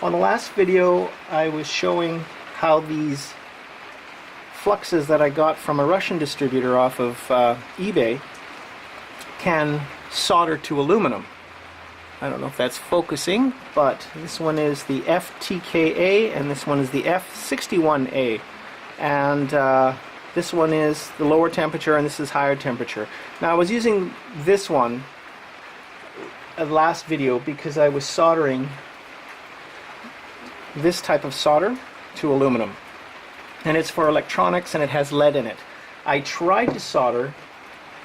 On the last video I was showing how these fluxes that I got from a Russian distributor off of eBay can solder to aluminum. I don't know if that's focusing, but this one is the FTKA and this one is the F61A, and this one is the lower temperature and this is higher temperature. Now I was using this one last video because I was soldering this type of solder to aluminum, and it's for electronics and it has lead in it. I tried to solder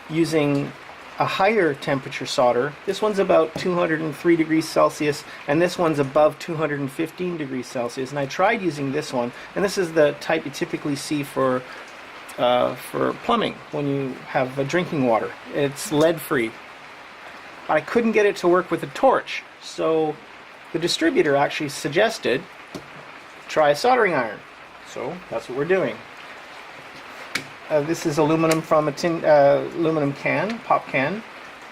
using a higher temperature solder. This one's about 203 degrees Celsius and this one's above 215 degrees Celsius, and I tried using this one, and this is the type you typically see for plumbing when you have drinking water. It's lead free. I couldn't get it to work with a torch, so the distributor actually suggested try a soldering iron. So that's what we're doing. This is aluminum from a aluminum can, pop can,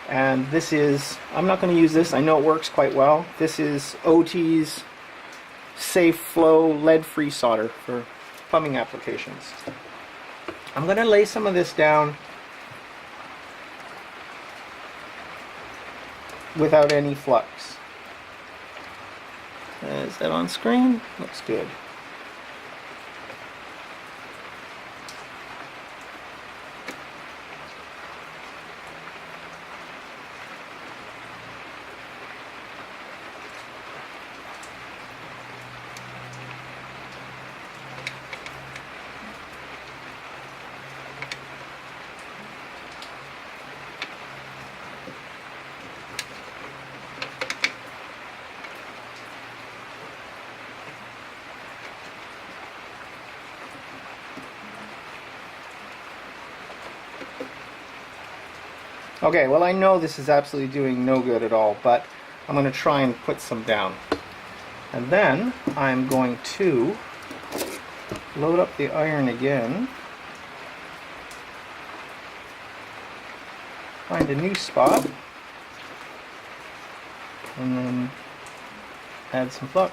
and this is, I'm not going to use this, I know it works quite well. This is OT's safe flow lead free solder for plumbing applications. I'm going to lay some of this down without any flux. Is that on screen? Looks good. Okay, well I know this is absolutely doing no good at all, but I'm going to try and put some down. And then I'm going to load up the iron again, find a new spot, and then add some flux.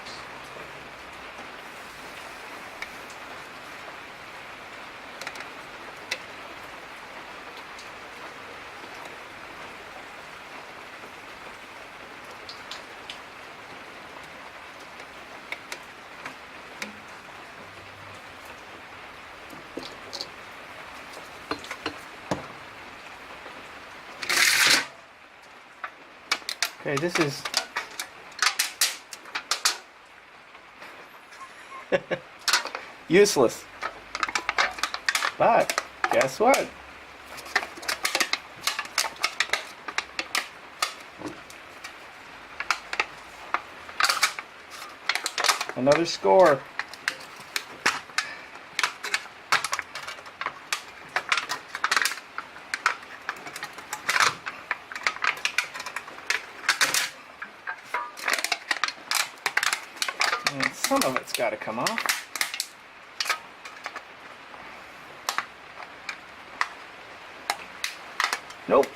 Okay, this is useless, but guess what? Another score. And some of it's got to come off. Nope.